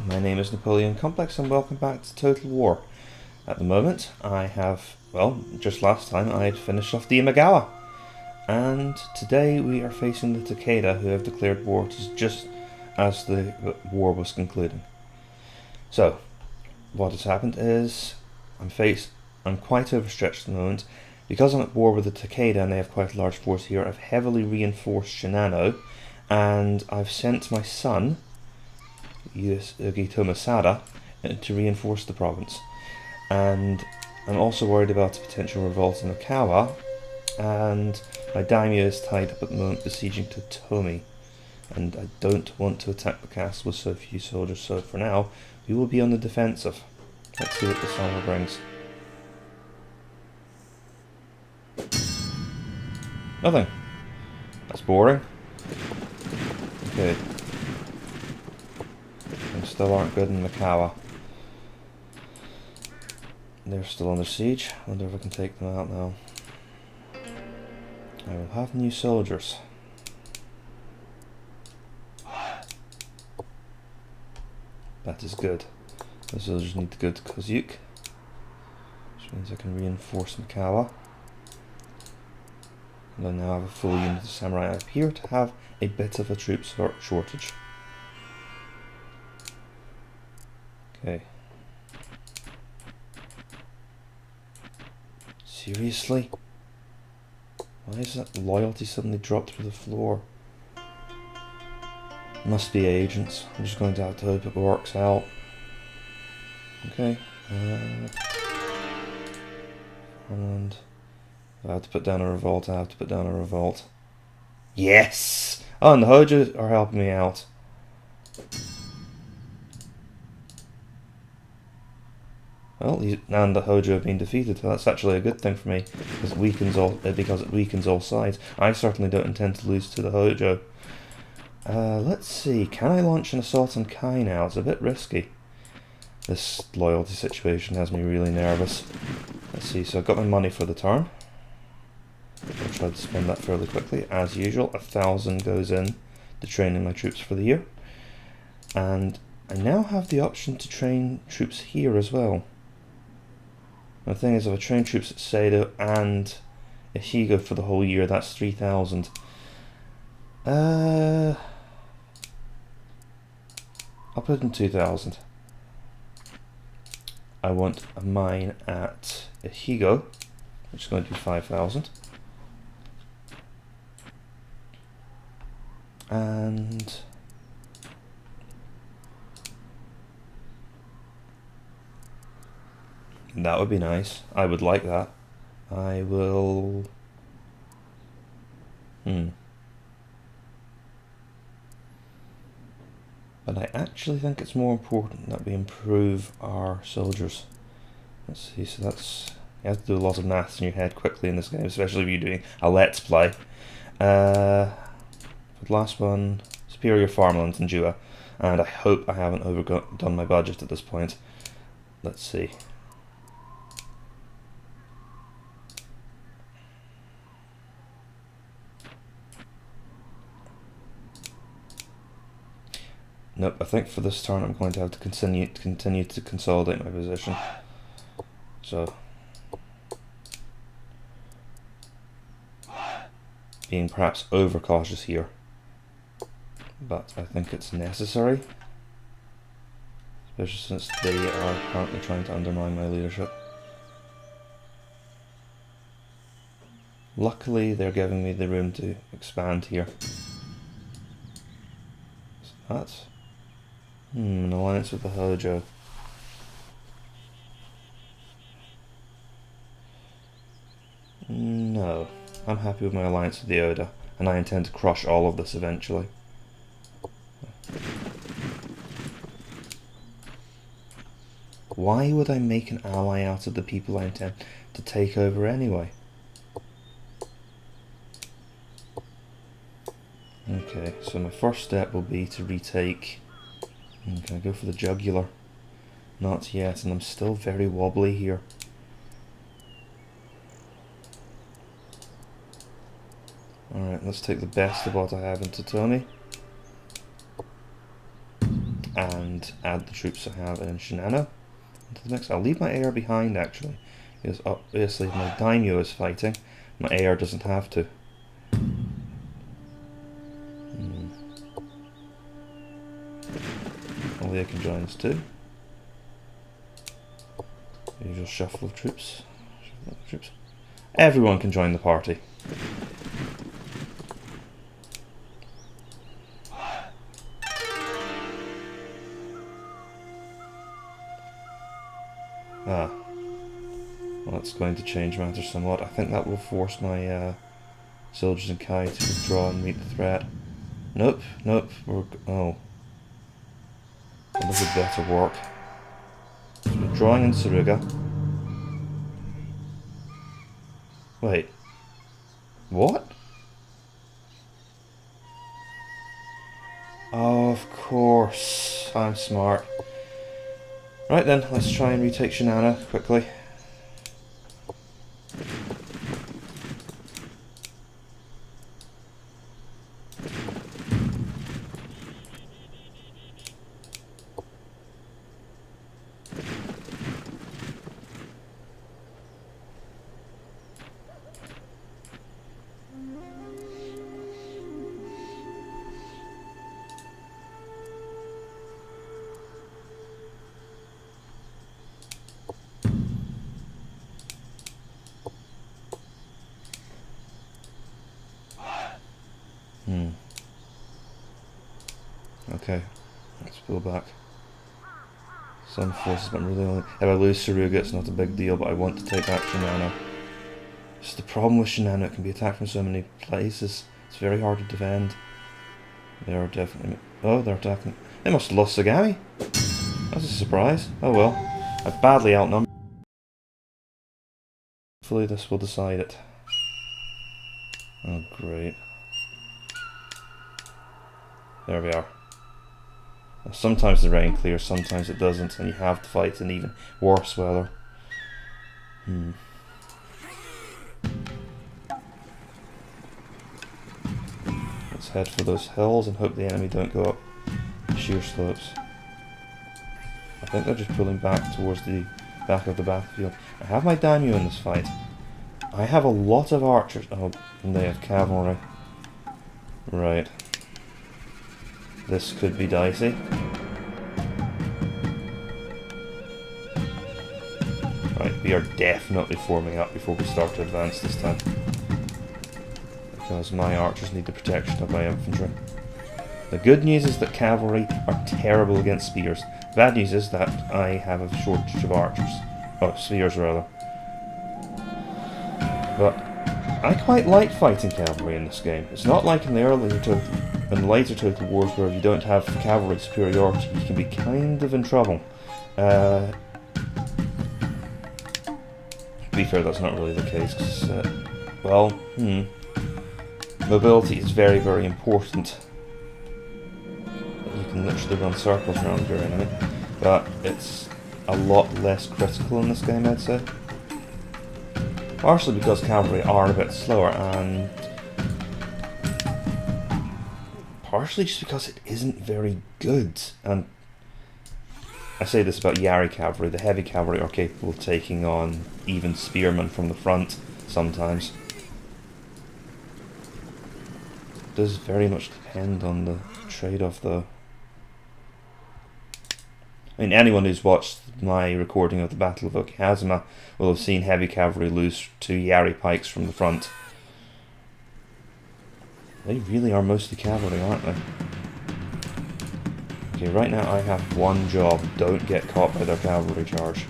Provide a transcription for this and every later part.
my name is Napoleon Complex and welcome back to Total War. At the moment I have, well, just last time I had finished off the Imagawa, and today we are facing the Takeda, who have declared war just as the war was concluding. So what has happened is I'm quite overstretched at the moment. Because I'm at war with the Takeda and they have quite a large force here, I've heavily reinforced Shinano, and I've sent my son Uesugi to reinforce the province. And I'm also worried about a potential revolt in Okawa, and my daimyo is tied up at the moment besieging Totomi, and I don't want to attack the castle with so few soldiers, so for now we will be on the defensive. Let's see what the summer brings. Nothing. That's boring. Okay. Things still aren't good in Okawa. They're still under siege. I wonder if I can take them out now. I will have new soldiers. That is good. The soldiers need to go to Kozuke, which means I can reinforce Okawa. And I now have a full unit of samurai. I appear to have a bit of a troop shortage. Okay. Seriously? Why is that loyalty suddenly dropped through the floor? Must be agents. I'm just going to have to hope it works out. Okay. And if I have to put down a revolt, I have to put down a revolt. Yes! Oh, and the Hojo are helping me out. Well, and the Hojo have been defeated. That's actually a good thing for me, because it weakens all sides. I certainly don't intend to lose to the Hojo. Let's see. Can I launch an assault on Kai now? It's a bit risky. This loyalty situation has me really nervous. Let's see. So I've got my money for the turn. I'll try to spend that fairly quickly. As usual, 1,000 goes in to training my troops for the year. And I now have the option to train troops here as well. The thing is, if I train troops at Sado and Echigo for the whole year, that's 3,000. I'll put in 2,000. I want a mine at Echigo, which is going to be 5,000. And that would be nice. I would like that. I will... But I actually think it's more important that we improve our soldiers. Let's see, so that's... You have to do a lot of maths in your head quickly in this game, especially if you're doing a let's play. For the last one, superior farmlands in Jua, and I hope I haven't overdone my budget at this point. Let's see. Nope, I think for this turn I'm going to have to continue to consolidate my position. So, being perhaps overcautious here, but I think it's necessary, especially since they are currently trying to undermine my leadership. Luckily, they're giving me the room to expand here. So that's an alliance with the Hojo. No, I'm happy with my alliance with the Oda, and I intend to crush all of this eventually. Why would I make an ally out of the people I intend to take over anyway? Okay, so my first step will be to retake... Can I go for the jugular? Not yet, and I'm still very wobbly here. Alright, let's take the best of what I have in Totomi. And and add the troops I have in Shinano into the mix. I'll leave my heir behind actually, because obviously if my daimyo is fighting, my heir doesn't have to. Leah can join us too. Usual shuffle of troops. Everyone can join the party. Ah. Well, that's going to change matters somewhat. I think that will force my soldiers in Kai to withdraw and meet the threat. Nope, nope. Oh. Well, this would better work. So withdrawing in Suruga. Wait. What? Oh, of course. I'm smart. Right then, let's try and retake Shinano quickly. Okay, let's pull back. Some forces, but I'm really only... If I lose Suruga, it's not a big deal, but I want to take back Shinano. Just the problem with Shinano, it can be attacked from so many places. It's very hard to defend. They are definitely... Oh, they're attacking... They must have lost Sagami. That's a surprise. Oh well. I badly outnumbered. Hopefully this will decide it. Oh great. There we are. Sometimes the rain clears, sometimes it doesn't, and you have to fight in even worse weather. Let's head for those hills and hope the enemy don't go up sheer slopes. I think they're just pulling back towards the back of the battlefield. I have my daimyo in this fight. I have a lot of archers. Oh, and they have cavalry. Right. This could be dicey. Right, we are definitely forming up before we start to advance this time. Because my archers need the protection of my infantry. The good news is that cavalry are terrible against spears. The bad news is that I have a shortage of archers. Oh, spears rather. But I quite like fighting cavalry in this game. It's not like in the later Total Wars where if you don't have cavalry superiority, you can be kind of in trouble. To be fair, that's not really the case, 'cause, mobility is very, very important. You can literally run circles around your enemy, but it's a lot less critical in this game, I'd say. Partially because cavalry are a bit slower, and partially just because it isn't very good. And I say this about Yari cavalry, the heavy cavalry are capable of taking on even spearmen from the front sometimes. It does very much depend on the trade-off though. I mean, anyone who's watched my recording of the Battle of Okihazuma will have seen heavy cavalry lose to Yari pikes from the front. They really are mostly cavalry, aren't they? Okay, right now I have one job. Don't get caught by their cavalry charge.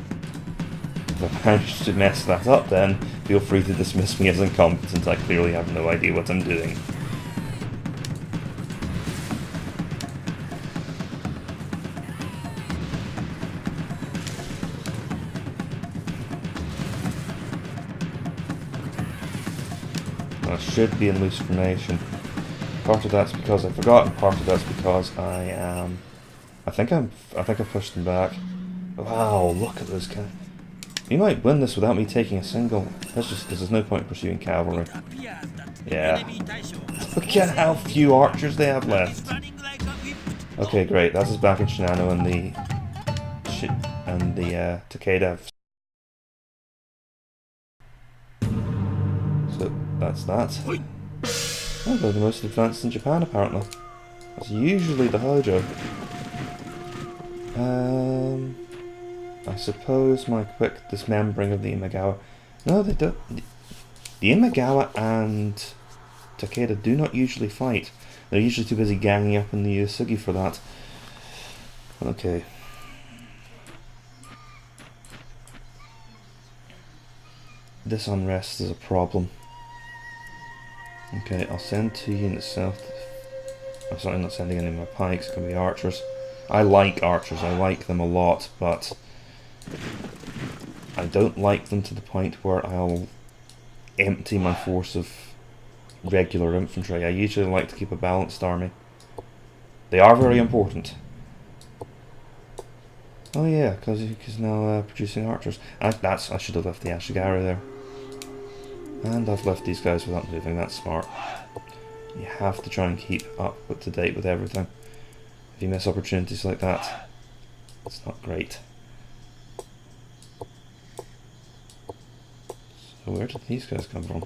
If I manage to mess that up, then feel free to dismiss me as incompetent. I clearly have no idea what I'm doing. I should be in loose formation. Part of that's because I forgot, and part of that's because I am. I think I pushed them back. Wow! Look at those guys. You might win this without me taking a single. That's just because there's no point in pursuing cavalry. Yeah. Look at how few archers they have left. Okay, great. That's us back in Shinano and the Takeda. So that's that. Oh, they're the most advanced in Japan, apparently. That's usually the Hojo. I suppose my quick dismembering of the Imagawa. No, they don't. The Imagawa and Takeda do not usually fight. They're usually too busy ganging up in the Uesugi for that. Okay. This unrest is a problem. Okay, I'll send 2 units south. I'm sorry, I'm not sending any of my pikes, it's going to be archers. I like archers, I like them a lot, but I don't like them to the point where I'll empty my force of regular infantry. I usually like to keep a balanced army. They are very important. Oh yeah, because he's now producing archers. I should have left the Ashigara there. And I've left these guys without moving, that's smart. You have to try and keep up to date with everything. If you miss opportunities like that, it's not great. So where did these guys come from?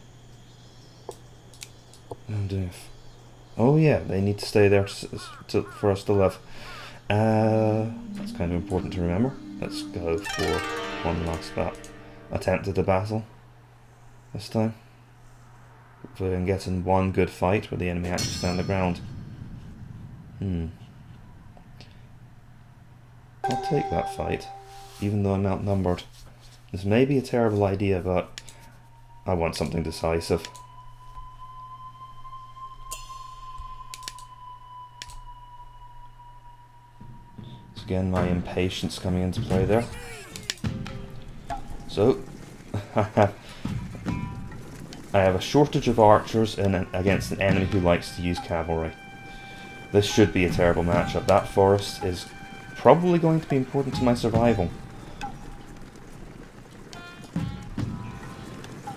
Oh yeah, they need to stay there for us to live. That's kind of important to remember. Let's go for one last attempt at a battle this time. Hopefully I can get in one good fight where the enemy actually stand the ground. I'll take that fight, even though I'm outnumbered. This may be a terrible idea, but I want something decisive. So again, my impatience coming into play there. So, I have a shortage of archers against an enemy who likes to use cavalry. This should be a terrible matchup. That forest is probably going to be important to my survival.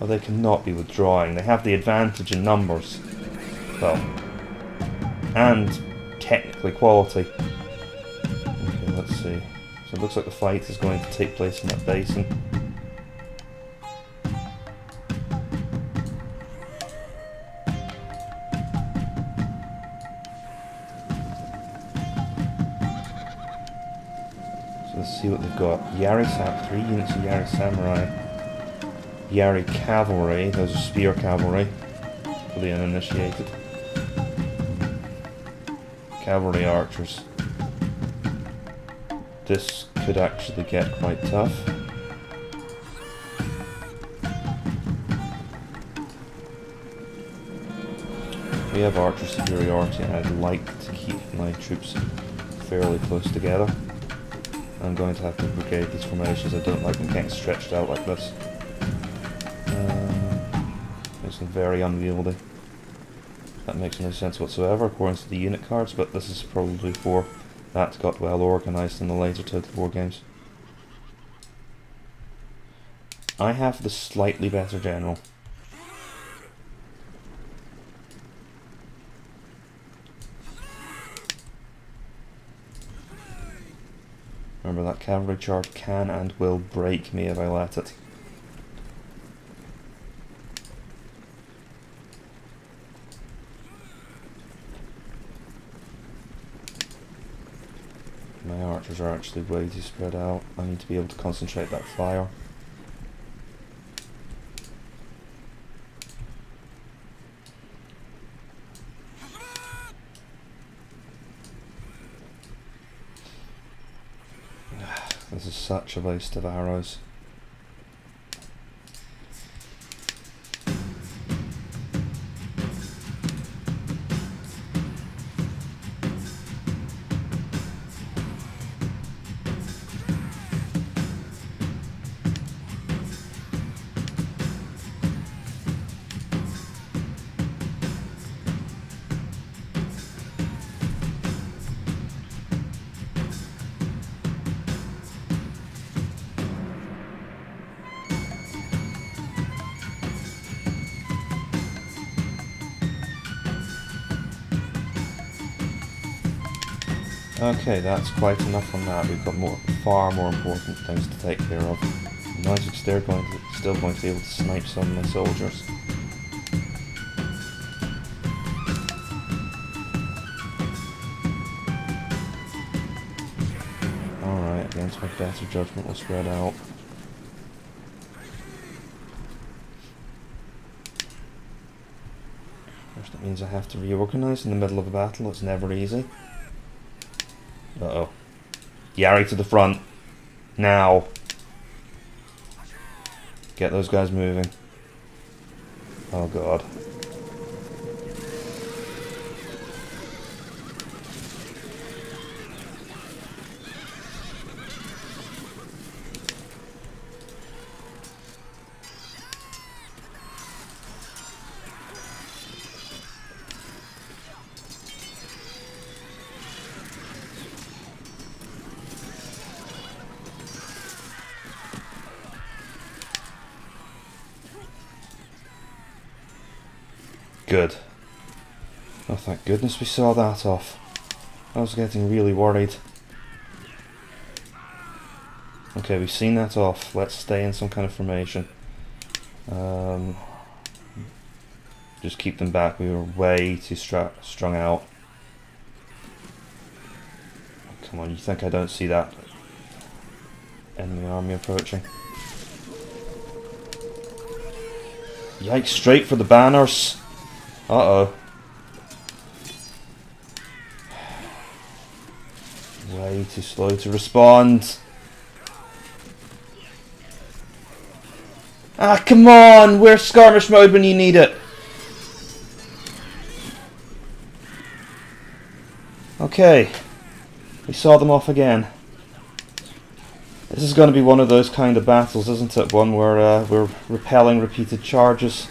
Oh, they cannot be withdrawing. They have the advantage in numbers. Well, and technically quality. Okay, let's see. So it looks like the fight is going to take place in that basin. Let's see what they've got. 3 units of Yari Samurai. Yari Cavalry, those are spear cavalry. For the uninitiated. Cavalry archers. This could actually get quite tough. We have archer superiority and I'd like to keep my troops fairly close together. I'm going to have to brigade these formations. I don't like them getting stretched out like this. Makes them very unwieldy. That makes no sense whatsoever according to the unit cards, but this is probably for that got well organised in the later Total War games. I have the slightly better general. Remember, that cavalry charge can and will break me if I let it. My archers are actually way too spread out. I need to be able to concentrate that fire. This is such a waste of arrows. Okay, that's quite enough on that. We've got far more important things to take care of. Nice, they're still going to be able to snipe some of my soldiers. Alright, against my better judgment, we'll spread out. First, that means I have to reorganize in the middle of a battle. It's never easy. Uh-oh. Yari to the front. Now. Get those guys moving. Oh god. Good. Oh, thank goodness we saw that off. I was getting really worried. Okay, we've seen that off. Let's stay in some kind of formation. Just keep them back. We were way too strung out. Come on, you think I don't see that enemy army approaching? Yikes, straight for the banners. Uh-oh. Way too slow to respond. Ah, come on! Where's skirmish mode when you need it? Okay. We saw them off again. This is going to be one of those kind of battles, isn't it? One where we're repelling repeated charges.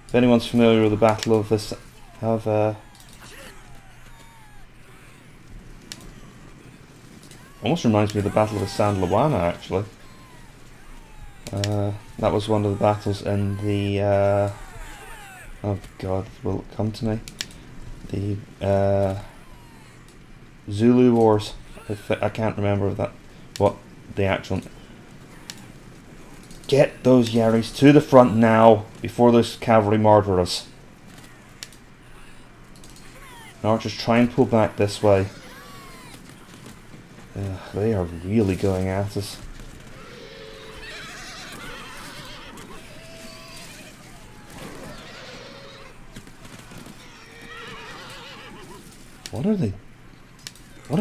If anyone's familiar with the Battle of this, almost reminds me of the Battle of the San Luana, actually. That was one of the battles in the oh god, will it come to me? The Zulu Wars. I can't remember what the actual. Get those Yaris to the front now, before those cavalry murder us. Archers, try and pull back this way. They are really going at us. What are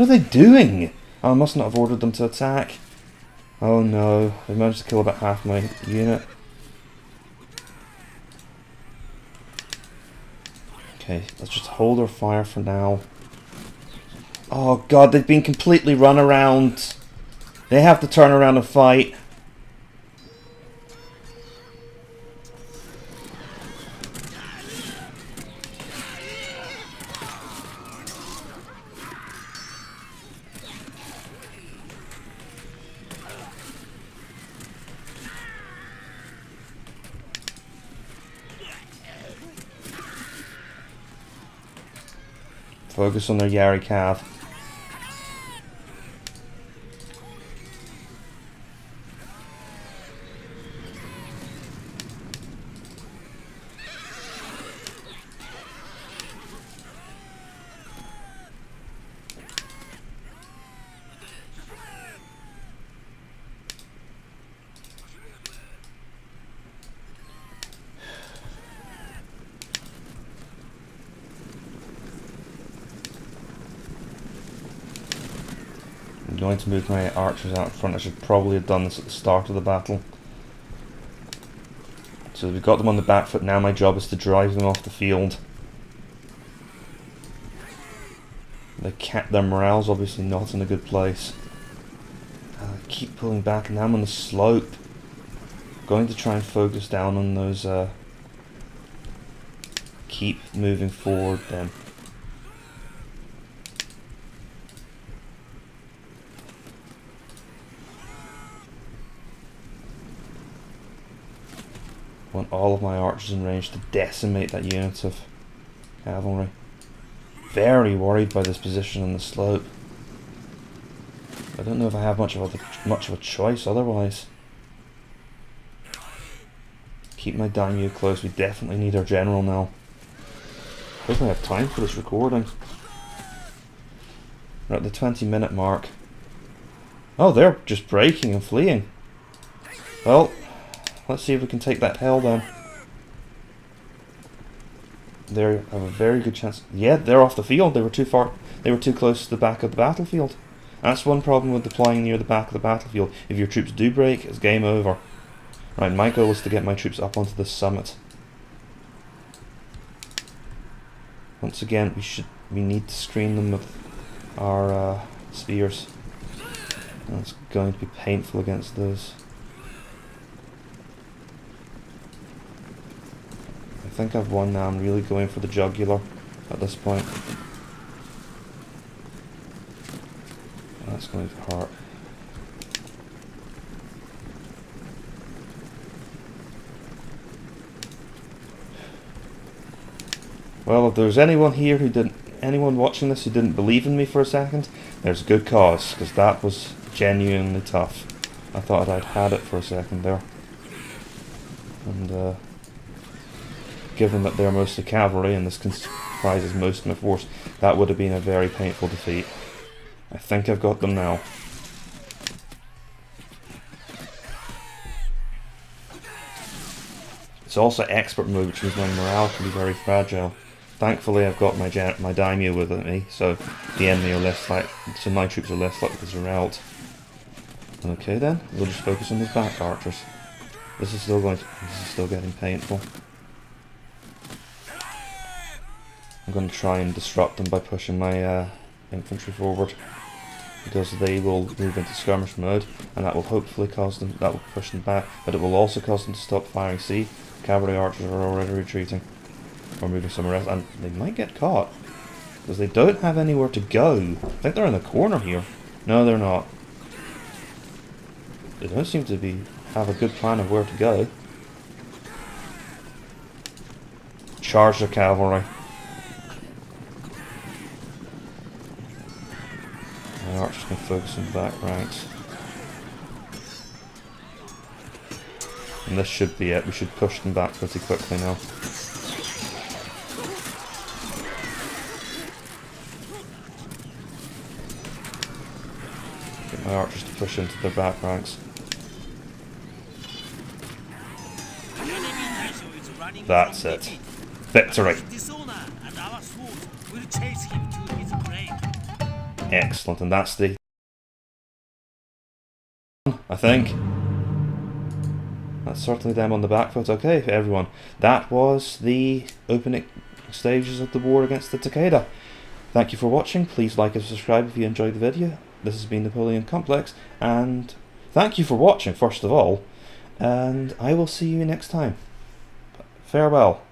they doing? Oh, I must not have ordered them to attack. Oh no, they managed to kill about half my unit. Okay, let's just hold our fire for now. Oh god, they've been completely run around. They have to turn around and fight. Focus on their Yari Cav. I'm going to move my archers out in front. I should probably have done this at the start of the battle. So we've got them on the back foot. Now my job is to drive them off the field. Their morale's obviously not in a good place. Keep pulling back, and now I'm on the slope. Going to try and focus down on those. Keep moving forward then. Want all of my archers in range to decimate that unit of cavalry. Very worried by this position on the slope. I don't know if I have much of a choice otherwise. Keep my daimyo close. We definitely need our general now. I hope I have time for this recording. We're at the 20-minute mark. Oh, they're just breaking and fleeing. Well, let's see if we can take that hill down. They have a very good chance. Yeah, they're off the field. They were too far. They were too close to the back of the battlefield. That's one problem with deploying near the back of the battlefield. If your troops do break, it's game over. Right, my goal is to get my troops up onto the summit. Once again, we need to screen them with our spears. And it's going to be painful against those. I think I've won now. I'm really going for the jugular at this point. That's going to hurt. Well, if there's anyone here anyone watching this who didn't believe in me for a second, there's good cause, because that was genuinely tough. I thought I'd had it for a second there. And given that they're mostly cavalry and this comprises most of my force, that would have been a very painful defeat. I think I've got them now. It's also expert mode, which means my morale can be very fragile. Thankfully, I've got my daimyo with me, so the enemy are less so my troops are less likely to rout. Okay then, we'll just focus on these back archers. This is still getting painful. I'm going to try and disrupt them by pushing my infantry forward, because they will move into skirmish mode, and that will hopefully push them back, but it will also cause them to stop firing. See, cavalry archers are already retreating, or moving somewhere else, and they might get caught, because they don't have anywhere to go. I think they're in the corner here. No, they're not. They don't seem to have a good plan of where to go. Charge the cavalry. My archers can focus on the back ranks. And this should be it. We should push them back pretty quickly now. Get my archers to push into their back ranks. That's it. Victory! Excellent, and that's I think. That's certainly them on the back foot. Okay, everyone. That was the opening stages of the war against the Takeda. Thank you for watching. Please like and subscribe if you enjoyed the video. This has been Napoleon Complex, and thank you for watching, first of all, and I will see you next time. Farewell.